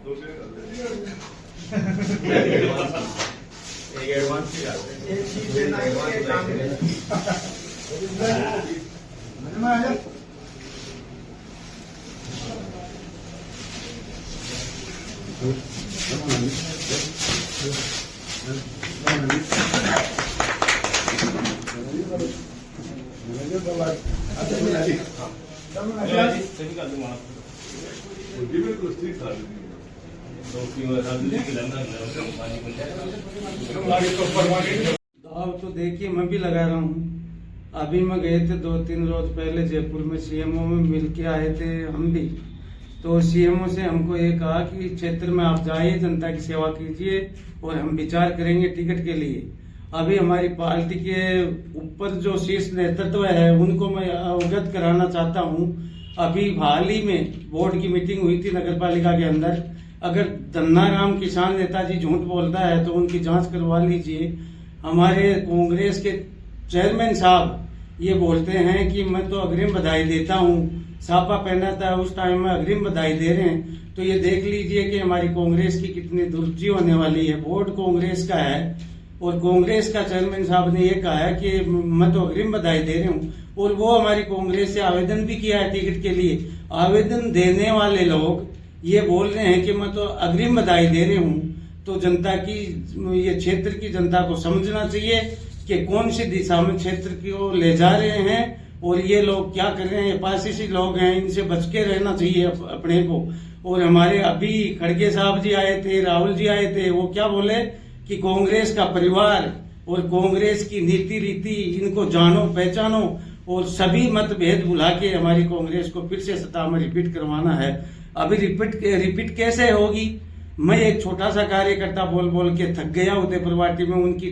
तो देखिए मैं भी लगा रहा हूँ। अभी मैं गए थे 2-3 रोज पहले जयपुर में, सीएमओ में मिल के आए थे हम भी। तो सीएमओ से हमको ये कहा कि क्षेत्र में आप जाइए, जनता की सेवा कीजिए और हम विचार करेंगे टिकट के लिए। अभी हमारी पार्टी के ऊपर जो शीर्ष नेतृत्व है उनको मैं अवगत कराना चाहता हूँ। अभी हाल ही में बोर्ड की मीटिंग हुई थी नगर पालिका के अंदर। अगर धन्नाराम किसान नेताजी झूठ बोलता है तो उनकी जांच करवा लीजिए। हमारे कांग्रेस के चेयरमैन साहब ये बोलते हैं कि मैं तो अग्रिम बधाई देता हूँ, सापा पहना था उस टाइम में अग्रिम बधाई दे रहे हैं। तो ये देख लीजिए कि हमारी कांग्रेस की कितनी दुर्जी होने वाली है। बोर्ड कांग्रेस का है और कांग्रेस का चेयरमैन साहब ने ये कहा है कि मैं तो अग्रिम बधाई दे रहे हूँ, और वो हमारी कांग्रेस से आवेदन भी किया है टिकट के लिए। आवेदन देने वाले लोग ये बोल रहे हैं कि मैं तो अग्रिम बधाई दे रहे हूँ। तो जनता की, ये क्षेत्र की जनता को समझना चाहिए कि कौन सी दिशा में क्षेत्र को ले जा रहे हैं और ये लोग क्या कर रहे हैं। पासिसी लोग हैं, इनसे बच के रहना चाहिए अपने को। और हमारे अभी खड़गे साहब जी आए थे, राहुल जी आए थे, वो क्या बोले कि कांग्रेस का परिवार और कांग्रेस की नीति रीति इनको जानो पहचानो और सभी मतभेद भुला के हमारी कांग्रेस को फिर से सत्ता में रिपीट करवाना है। अभी रिपीट कैसे होगी? मैं एक छोटा सा कार्यकर्ता बोल बोल के थक गया। उदयपुर पार्टी में उनकी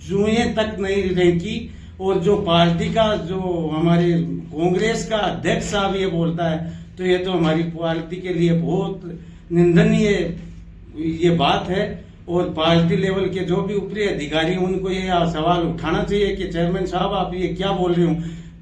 चुएं तक नहीं रही। और जो पार्टी का, जो हमारे कांग्रेस का अध्यक्ष साहब ये बोलता है, तो ये तो हमारी पार्टी के लिए बहुत निंदनीय ये बात है। और पार्टी लेवल के जो भी ऊपरी अधिकारी उनको ये सवाल उठाना चाहिए कि चेयरमैन साहब आप ये क्या बोल रहे हो।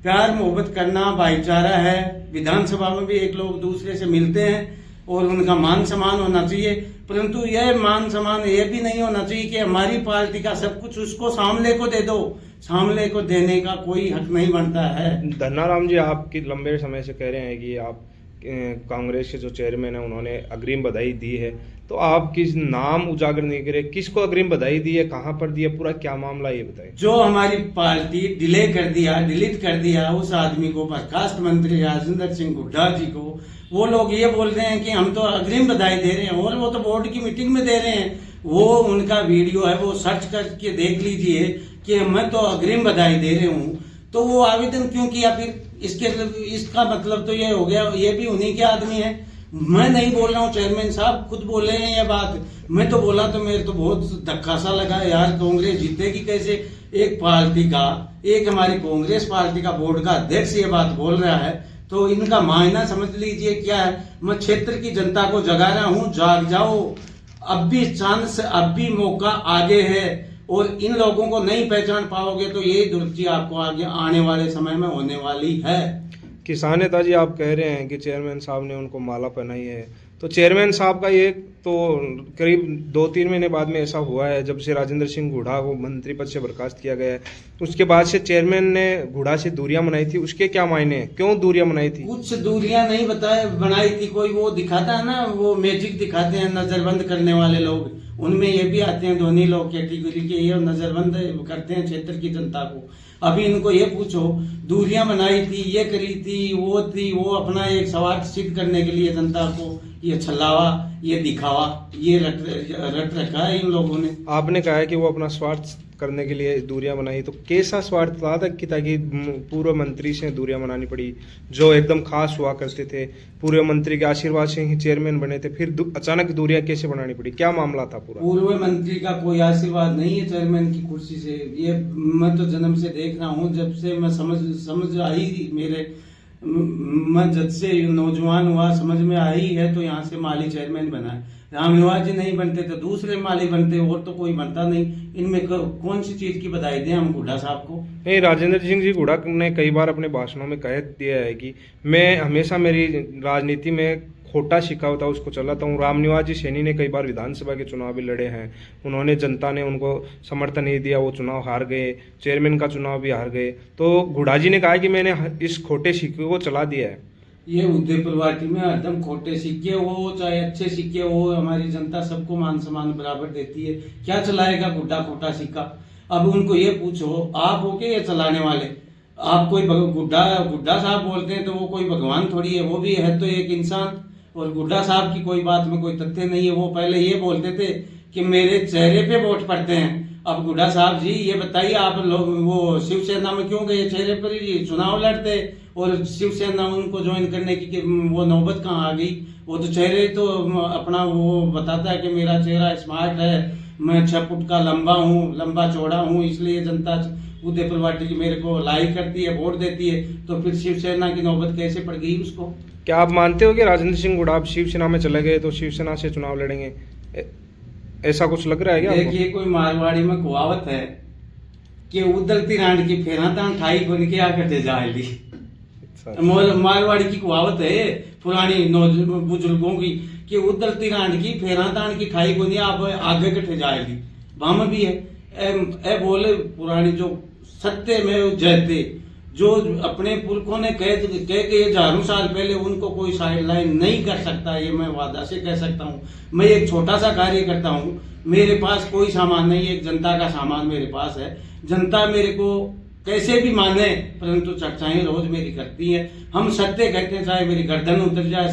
प्यार मोहब्बत करना भाईचारा है। विधानसभा में भी एक लोग दूसरे से मिलते हैं और उनका मान सम्मान होना चाहिए, परंतु यह मान सम्मान ये भी नहीं होना चाहिए कि हमारी पार्टी का सब कुछ उसको सामले को दे दो। सामले को देने का कोई हक नहीं बनता है। धन्नाराम जी, आपकी लंबे समय से कह रहे हैं कि आप कांग्रेस के जो चेयरमैन है उन्होंने अग्रिम बधाई दी है, तो आप किस नाम उजागर नहीं करे, किसको अग्रिम बधाई दी है, कहां पर दी है, पूरा क्या मामला ये बताइए। जो हमारी पार्टी डिलीट कर दिया उस आदमी को, बर्खास्त मंत्री राजेंद्र सिंह हुड्डा जी को, वो लोग ये बोल रहे हैं कि हम तो अग्रिम बधाई दे रहे हैं और वो तो बोर्ड की मीटिंग में दे रहे हैं। वो उनका वीडियो है, वो सर्च करके देख लीजिए कि मैं तो अग्रिम बधाई दे रहे हूँ। तो वो आवेदन क्यों किया फिर? इसका मतलब तो ये हो गया ये भी उन्हीं के आदमी है। मैं नहीं बोल रहा हूँ, चेयरमैन साहब खुद बोले हैं ये बात। मैं तो बोला तो मेरे तो बहुत धक्का सा लगा यार, कांग्रेस जीतेगी कैसे? एक पार्टी का, एक हमारी कांग्रेस पार्टी का बोर्ड का अध्यक्ष ये बात बोल रहा है, तो इनका मायना समझ लीजिए क्या है। मैं क्षेत्र की जनता को जगा रहा हूँ, जाग जाओ, अब भी चांस, अब भी मौका आगे है। और इन लोगों को नहीं पहचान पाओगे तो यही दुर्जी आपको आगे आने वाले समय में होने वाली है। किसान नेता जी, आप कह रहे हैं कि चेयरमैन साहब ने उनको माला पहनाई है, तो चेयरमैन साहब का ये तो करीब 2-3 महीने बाद में ऐसा हुआ है जब से राजेंद्र सिंह हुड्डा को मंत्री पद से बर्खास्त किया गया है। उसके बाद से चेयरमैन ने हुड्डा से दूरियां बनाई थी, उसके क्या मायने हैं, क्यों दूरियां बनाई थी? कुछ दूरियां नहीं बनाई थी, कोई वो दिखाता है ना, वो मैजिक दिखाते हैं नजरबंद करने वाले लोग, उनमें ये भी आते हैं धोनी लोग कैटेगरी के, ये नजरबंद करते हैं क्षेत्र की जनता को। अभी इनको ये पूछो, दूरियां बनाई थी, ये करी थी, वो अपना एक स्वार्थ सिद्ध करने के लिए जनता को ये छलावा, ये दिखावा, ये रट रखा है इन लोगों ने। आपने कहा है कि वो अपना स्वार्थ करने के लिए दूरियां बनाई, तो कैसा स्वार्थ था कि ताकि पूर्व मंत्री से दूरियां बनानी पड़ी जो एकदम खास हुआ करते थे, पूर्व मंत्री के आशीर्वाद से ही चेयरमैन बने थे, फिर अचानक दूरियां कैसे बनानी पड़ी, क्या मामला था पूरा? पूर्व मंत्री का कोई आशीर्वाद नहीं है चेयरमैन की कुर्सी से। ये मैं तो जन्म से देख रहा हूँ, जब से मैं समझ आई, मैं जब से नौजवान हुआ समझ में आई है, तो यहाँ से माली चेयरमैन बना है। रामनिवास जी नहीं बनते तो दूसरे माली बनते, और तो कोई बनता नहीं। इनमें कौन सी चीज की बधाई दें हम हुड्डा साहब को? नहीं, राजेंद्र सिंह जी हुड्डा ने कई बार अपने भाषणों में कह दिया है कि मैं हमेशा मेरी राजनीति में खोटा सिक्का होता है उसको चलाता हूँ। रामनिवास जी सैनी ने कई बार विधानसभा के चुनाव भी लड़े हैं, उन्होंने जनता ने उनको समर्थन नहीं दिया, वो चुनाव हार गए, चेयरमैन का चुनाव भी हार गए। तो गुड़ा जी ने कहा कि मैंने इस खोटे सिक्के को चला दिया है। ये उदयपुर वाटी में हरदम खोटे सिक्के हो चाहे अच्छे सिक्के हो, हमारी जनता सबको मान सम्मान बराबर देती है। क्या चलाएगा गुड्डा खोटा सिक्का? अब उनको ये पूछो, आप हो के ये चलाने वाले? आप कोई गुड्डा साहब बोलते हैं तो वो कोई भगवान थोड़ी है, वो भी है तो एक इंसान। और गुड्डा साहब की कोई बात में कोई तथ्य नहीं है। वो पहले ये बोलते थे कि मेरे चेहरे पे वोट पड़ते हैं। अब गुड्डा साहब जी ये बताइए, आप लोग वो शिवसेना में क्यों गए? चेहरे पर ही चुनाव लड़ते और शिवसेना उनको ज्वाइन करने की वो नौबत कहाँ आ गई? वो तो चेहरे तो अपना वो बताता है कि मेरा चेहरा स्मार्ट है, मैं 6 फुट का लंबा हूँ, लंबा चौड़ा हूँ, इसलिए जनता उदयपुर वाटी की मेरे को लाइक करती है, वोट देती है। तो फिर शिवसेना की नौबत कैसे पड़ गई उसको? क्या आप मानते हो कि राजेंद्र सिंह गुड़ा आप शिवसेना में चले गए तो शिवसेना से चुनाव लड़ेंगे, ऐसा कुछ लग रहा है क्या? देखिए, कोई मारवाड़ी में कहावत है कि उदलती रांड की फेराता ठाई बन के आकर जाएगी। मारवाड़ी की कहावत है पुरानी बुजुर्गों की कि उदलती रांड की फेरातान की खाई को नहीं आप आगे कटे जाएगी। भाम भी है ए बोले पुरानी जो सत्य में जयते, जो अपने पुरखों ने कह के हजारों साल पहले, उनको कोई साइड लाइन नहीं कर सकता। ये मैं वादा से कह सकता हूँ। मैं एक छोटा सा कार्य करता हूँ, मेरे पास कोई सामान नहीं है, जनता का सामान मेरे पास है। जनता मेरे को कैसे भी माने, परंतु चर्चाएं रोज मेरी करती है। हम सत्य कहते हैं, चाहे मेरी गर्दन उतर जाए,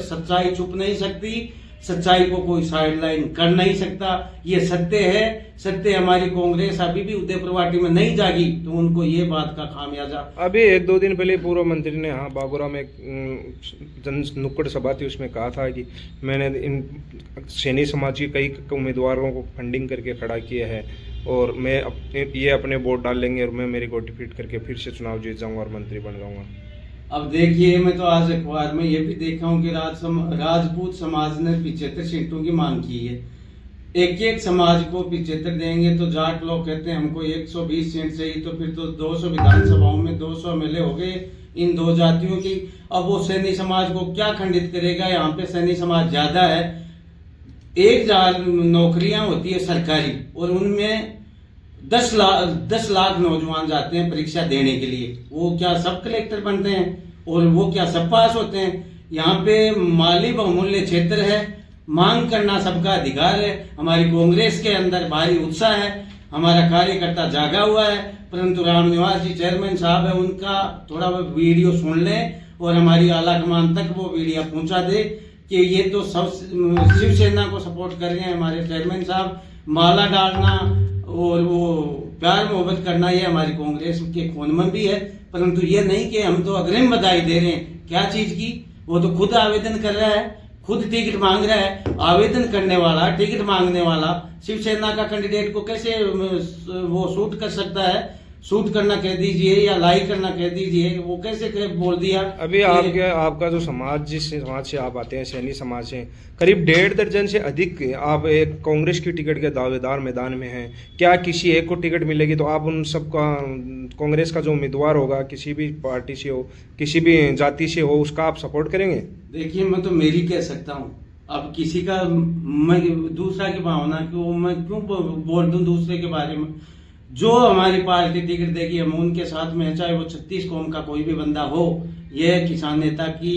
सच्चाई छुप नहीं सकती, सच्चाई को कोई साइड लाइन कर नहीं सकता। ये सत्य है। सत्य हमारी कांग्रेस अभी भी उदयपुर वाटी में नहीं जागी तो उनको ये बात का खामियाजा। अभी 1-2 दिन पहले पूर्व मंत्री ने बागोरा में जन नुक्कड़ सभा थी, उसमें कहा था कि मैंने इन सैनी समाज के कई उम्मीदवारों को फंडिंग करके खड़ा किया है और मैं ये अपने वोट डाल लेंगे और मैं मेरी को डिफीट करके फिर से चुनाव जीत जाऊंगा और मंत्री बन जाऊंगा। अब देखिए, मैं तो आज अखबार में ये भी देखा हूँ कि राजपूत समाज ने 75 सीटों की मांग की है। एक समाज को 75 देंगे तो जाट लोग कहते हैं हमको 120 सीट चाहिए, तो फिर तो 200 विधानसभाओं में 200 एमएलए हो गए इन दो जातियों की। अब वो सैनी समाज को क्या खंडित करेगा? यहाँ पे सैनी समाज ज्यादा है। 1000 नौकरियां होती है सरकारी और उनमें 10 लाख नौजवान जाते हैं परीक्षा देने के लिए। वो क्या सब कलेक्टर बनते हैं और वो क्या सब पास होते हैं? यहाँ पे माली बहुमूल्य क्षेत्र है, मांग करना सबका अधिकार है। हमारी कांग्रेस के अंदर भारी उत्साह है, हमारा कार्यकर्ता जागा हुआ है, परंतु रामनिवास जी चेयरमैन साहब है, उनका थोड़ा वीडियो सुन लें और हमारी आला कमान तक वो वीडियो पहुंचा दे कि ये तो सब शिवसेना को सपोर्ट कर रहे हैं हमारे चेयरमैन साहब। माला डालना और वो प्यार मोहब्बत करना ये हमारी कांग्रेस के खून में भी है, परंतु ये नहीं कि हम तो अग्रिम बधाई दे रहे हैं। क्या चीज की? वो तो खुद आवेदन कर रहा है, खुद टिकट मांग रहा है। आवेदन करने वाला, टिकट मांगने वाला शिवसेना का कैंडिडेट को कैसे वो शूट कर सकता है? शूट करना कह दीजिए या लाइक करना कह दीजिए, वो कैसे बोल दिया? अभी आपका जो समाज, जिस समाज से आप आते हैं, सैनी समाज से, करीब 1.5 दर्जन से अधिक आप एक कांग्रेस की टिकट के दावेदार मैदान में हैं। क्या किसी एक को टिकट मिलेगी तो आप उन सबका, कांग्रेस का जो उम्मीदवार होगा, किसी भी पार्टी से हो, किसी भी जाति से हो, उसका आप सपोर्ट करेंगे? देखिए, मैं तो मेरी कह सकता हूँ। अब किसी का, मैं दूसरा की भावना को मैं क्यों बोल दूं दूसरे के बारे में? जो हमारी पार्टी टिकट देगी हम उनके साथ में है, चाहे वो 36 कौम का कोई भी बंदा हो। यह किसान नेता की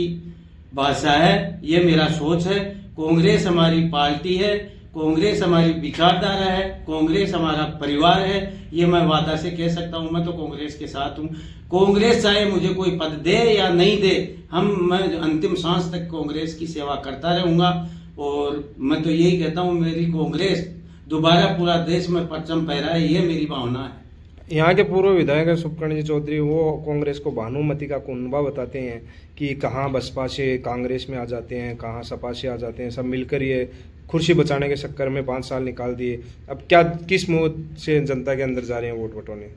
भाषा है, ये मेरा सोच है। कांग्रेस हमारी पार्टी है, कांग्रेस हमारी विचारधारा है, कांग्रेस हमारा परिवार है। ये मैं वादा से कह सकता हूँ, मैं तो कांग्रेस के साथ हूँ। कांग्रेस चाहे मुझे कोई पद दे या नहीं दे, मैं अंतिम सांस तक कांग्रेस की सेवा करता रहूंगा। और मैं तो यही कहता हूँ, मेरी कांग्रेस दोबारा पूरा देश में परचम फहराए, ये मेरी भावना है। यहाँ के पूर्व विधायक सुखकर्ण जी चौधरी, वो कांग्रेस को भानुमति का कुनबा बताते हैं कि कहाँ बसपा से कांग्रेस में आ जाते हैं, कहाँ सपा से आ जाते हैं, सब मिलकर ये कुर्सी बचाने के चक्कर में 5 साल निकाल दिए। अब क्या, किस मुंह से जनता के अंदर जा रहे हैं वोट बटोरने?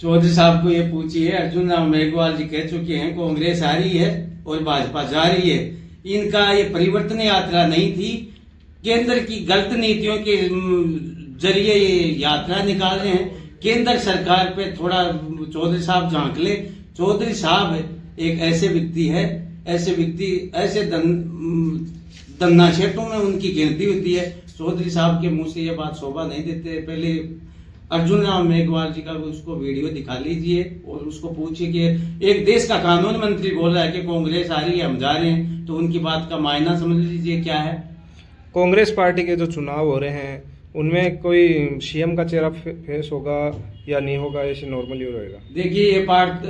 चौधरी साहब को ये पूछिए। अर्जुन राम मेघवाल जी कह चुके हैं कांग्रेस आ रही है और भाजपा जा रही है। इनका ये परिवर्तन यात्रा नहीं थी, केंद्र की गलत नीतियों के जरिए ये यात्रा निकाल रहे हैं। केंद्र सरकार पे थोड़ा चौधरी साहब झांक ले। चौधरी साहब एक ऐसे व्यक्ति है, ऐसे व्यक्ति ऐसे धन्नाशेटों में उनकी गिनती होती है। चौधरी साहब के मुंह से ये बात शोभा नहीं देते। पहले अर्जुन राम मेघवाल जी का उसको वीडियो दिखा लीजिए और उसको पूछिए कि एक देश का कानून मंत्री बोल रहा है कि कांग्रेस आ रही है, हम जा रहे हैं, तो उनकी बात का मायना समझ लीजिए क्या है। कांग्रेस पार्टी के जो चुनाव हो रहे हैं उनमें कोई सीएम का चेहरा फेस होगा या नहीं होगा, ऐसे नॉर्मली रहेगा? देखिए ये बात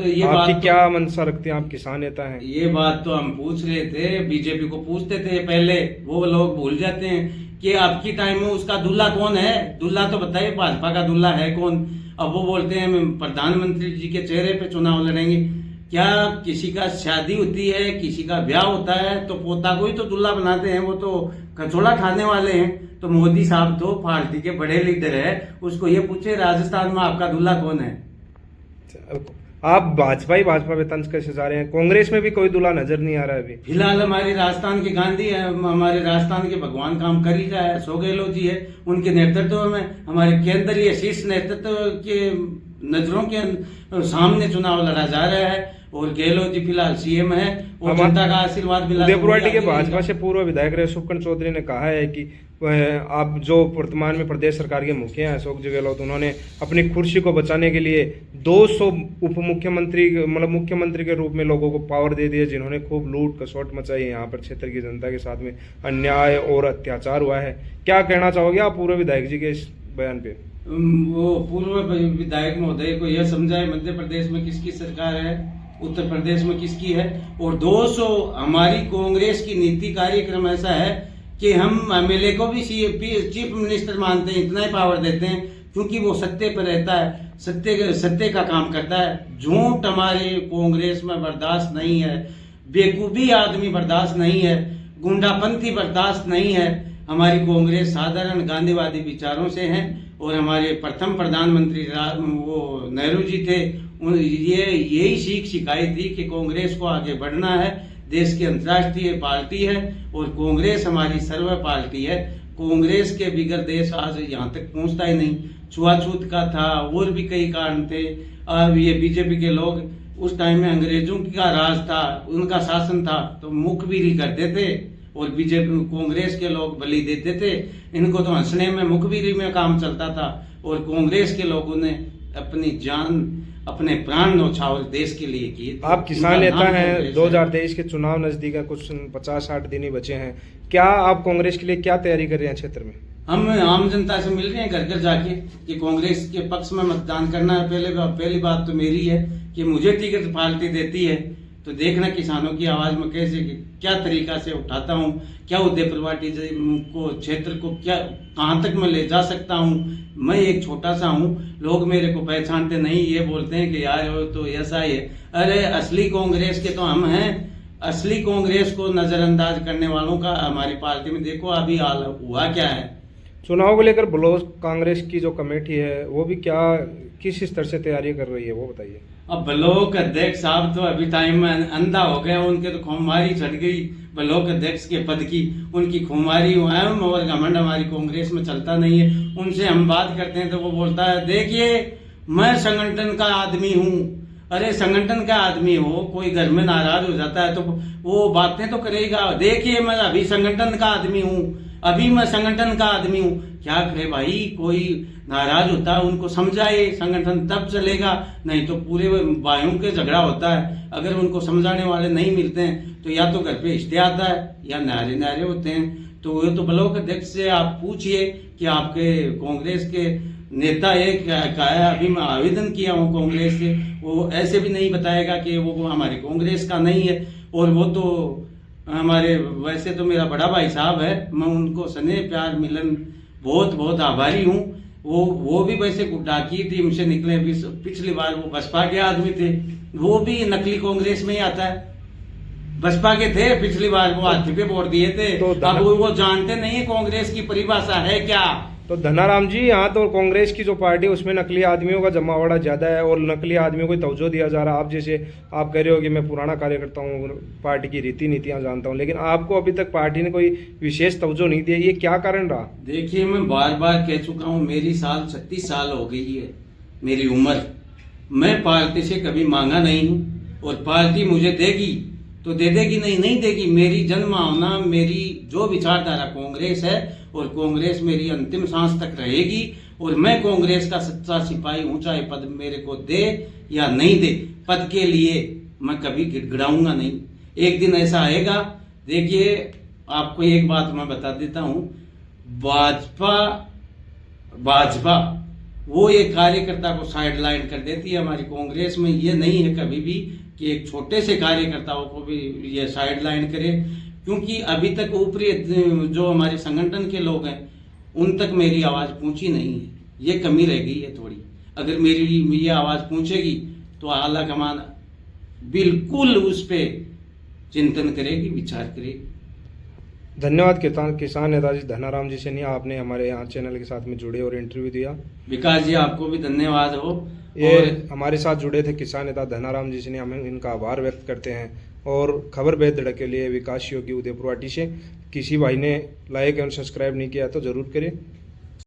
क्या मंशा रखते हैं, आप किसान नेता हैं? ये बात तो हम पूछ रहे थे, बीजेपी को पूछते थे पहले, वो लोग भूल जाते हैं कि आपकी टाइम में उसका दूल्हा कौन है। दूल्हा तो बताइए, भाजपा का दूल्हा है कौन? अब वो बोलते हैं प्रधानमंत्री जी के चेहरे पे चुनाव लड़ेंगे। क्या किसी का शादी होती है, किसी का ब्याह होता है तो पोता को ही तो दूल्हा बनाते हैं, वो तो कचौड़ा खाने वाले हैं। तो मोदी साहब तो पार्टी के बड़े लीडर है, उसको ये पूछे राजस्थान में आपका दूल्हा कौन है। आप भाजपा पे तंज कैसे जा रहे हैं? कांग्रेस में भी कोई दूल्हा नजर नहीं आ रहा है अभी फिलहाल। हमारे राजस्थान के गांधी है, हमारे राजस्थान के भगवान काम कर ही रहा है, अशोक गहलोत जी है, उनके नेतृत्व में हमारे केंद्रीय शीर्ष नेतृत्व के नजरों के सामने चुनाव लड़ा जा रहा है और गहलोत जी फिलहाल सीएम है और जनता का आशीर्वाद मिला। उदयपुरवाटी के भाजपा से पूर्व विधायक रहे सुखकंठ चौधरी ने कहा है कि आप जो वर्तमान में प्रदेश सरकार के मुखिया हैं अशोक जी गहलोत, उन्होंने अपनी कुर्सी को बचाने के लिए 200 उप मुख्यमंत्री मतलब मुख्यमंत्री के रूप में लोगों को पावर दे दिए, जिन्होंने खूब लूट कसौट मचाई है। यहाँ पर क्षेत्र की जनता के साथ में अन्याय और अत्याचार हुआ है। क्या कहना चाहोगे आप पूर्व विधायक जी के इस बयान पे? वो पूर्व विधायक महोदय को यह समझाए मध्य प्रदेश में किसकी सरकार है, उत्तर प्रदेश में किसकी है। और 200 हमारी कांग्रेस की नीति कार्यक्रम ऐसा है कि हम एमएलए को भी चीफ मिनिस्टर मानते हैं, इतना ही पावर देते हैं क्योंकि वो सत्ते पर रहता है, सत्ते का काम करता है। झूठ हमारे कांग्रेस में बर्दाश्त नहीं है, बेकूफी आदमी बर्दाश्त नहीं है, गुंडापंथी बर्दाश्त नहीं है। हमारी कांग्रेस साधारण गांधीवादी विचारों से है और हमारे प्रथम प्रधानमंत्री वो नेहरू जी थे, ये यही सीख सिखाई थी कि कांग्रेस को आगे बढ़ना है। देश की अंतर्राष्ट्रीय पार्टी है और कांग्रेस हमारी सर्व पार्टी है। कांग्रेस के बिगैर देश आज यहाँ तक पहुंचता ही नहीं। छुआछूत का था और भी कई कारण थे। अब ये बीजेपी के लोग उस टाइम में अंग्रेजों का राज था, उनका शासन था तो मुखबिरी करते थे और बीजेपी कांग्रेस के लोग बलि देते थे। इनको तो हंसने में मुखबिरी में काम चलता था और कांग्रेस के लोगों ने अपनी जान अपने प्राण न्यौछावर देश के लिए किए। आप किसान नेता हैं, 2023 के चुनाव नजदीक है, कुछ 50-60 दिन ही बचे हैं। क्या आप कांग्रेस के लिए क्या तैयारी कर रहे हैं क्षेत्र में? हम आम जनता से मिल रहे हैं घर घर जाके कि कांग्रेस के पक्ष में मतदान करना है। पहली बात तो मेरी है कि मुझे टिकट पार्टी देती है तो देखना किसानों की आवाज में कैसे क्या तरीका से उठाता हूँ, क्या उदयपुरवाटी को क्षेत्र को क्या कहाँ तक मैं ले जा सकता हूँ। मैं एक छोटा सा हूँ, लोग मेरे को पहचानते नहीं, ये बोलते हैं कि यार वो तो ऐसा ही है। अरे असली कांग्रेस के तो हम हैं। असली कांग्रेस को नजरअंदाज करने वालों का हमारी पार्टी में देखो अभी हाल हुआ क्या है। चुनाव को लेकर ब्लॉक कांग्रेस की जो कमेटी है वो भी किस स्तर से तैयारी कर रही है, वो बताइए। अब ब्लॉक अध्यक्ष साहब तो अभी टाइम में अंधा हो गया, उनके तो खुमारी चढ़ गई ब्लॉक अध्यक्ष के पद की। उनकी खुमारी और घमंड हमारी कांग्रेस में चलता नहीं है। उनसे हम बात करते हैं तो वो बोलता है देखिए मैं संगठन का आदमी हूँ। अरे संगठन का आदमी हो, कोई घर में नाराज हो जाता है तो वो बातें तो करेगा। देखिए मैं अभी संगठन का आदमी हूँ, अभी मैं संगठन का आदमी हूँ। क्या करे भाई, कोई नाराज होता है उनको समझाए, संगठन तब चलेगा, नहीं तो पूरे भाइयों के झगड़ा होता है। अगर उनको समझाने वाले नहीं मिलते हैं तो या तो घर पे स्टे आता है या नारे होते हैं। तो वो तो ब्लॉक अध्यक्ष से आप पूछिए कि आपके कांग्रेस के नेता एक क्या है। अभी मैं आवेदन किया हूँ कांग्रेस से, वो ऐसे भी नहीं बताएगा कि वो हमारी कांग्रेस का नहीं है। और वो तो हमारे वैसे तो मेरा बड़ा भाई साहब है, मैं उनको स्नेह प्यार मिलन बहुत बहुत आभारी हूँ। वो भी वैसे डाकी थी हमसे निकले, पिछली बार वो बसपा के आदमी थे, वो भी नकली कांग्रेस में ही आता है। बसपा के थे पिछली बार, वो हाथी पे वोट दिए थे। तो अब वो जानते नहीं कांग्रेस की परिभाषा है क्या। तो धनाराम जी, यहाँ तो कांग्रेस की जो पार्टी है उसमें नकली आदमियों का जमावड़ा ज्यादा है और नकली आदमियों को तवज्जो दिया जा रहा है। आप जैसे आप कह रहे हो कि मैं पुराना कार्यकर्ता हूँ, पार्टी की रीति नीतियां जानता हूँ, लेकिन आपको अभी तक पार्टी ने कोई विशेष तवज्जो नहीं दिया, ये क्या कारण रहा? देखिए मैं बार बार कह चुका हूँ, मेरी साल 36 साल हो गई है मेरी उम्र। मैं पार्टी से कभी मांगा नहीं हूँ और पार्टी मुझे देगी तो दे देगी? नहीं, नहीं देगी। मेरी जनभावना, मेरी जो विचारधारा कांग्रेस है, और कांग्रेस मेरी अंतिम सांस तक रहेगी, और मैं कांग्रेस का सच्चा सिपाही हूं, चाहे पद मेरे को दे या नहीं दे, पद के लिए मैं कभी गिड़गिड़ाऊंगा नहीं। एक दिन ऐसा आएगा, देखिए आपको एक बात मैं बता देता हूं, भाजपा वो एक कार्यकर्ता को साइड लाइन कर देती है। हमारी कांग्रेस में ये नहीं है कभी भी कि एक छोटे से कार्यकर्ताओं को भी ये साइड लाइन करे, क्योंकि अभी तक ऊपरी जो हमारे संगठन के लोग हैं उन तक मेरी आवाज पहुंची नहीं है। ये कमी रह गई है थोड़ी। अगर मेरी ये आवाज पहुंचेगी तो आला कमान बिल्कुल उस पे चिंतन करेगी, विचार करेगी। धन्यवाद किसान नेताजी धनाराम जी सैनी, आपने हमारे यहाँ चैनल के साथ में जुड़े और इंटरव्यू दिया। विकास जी आपको भी धन्यवाद हो। ये और हमारे साथ जुड़े थे किसान नेता धनाराम जी सैनी, हमें इनका आभार व्यक्त करते हैं। और खबर बेहद के लिए विकास योगी उदयपुर वाटी से किसी भाई ने लाइक एवं सब्सक्राइब नहीं किया तो जरूर करें।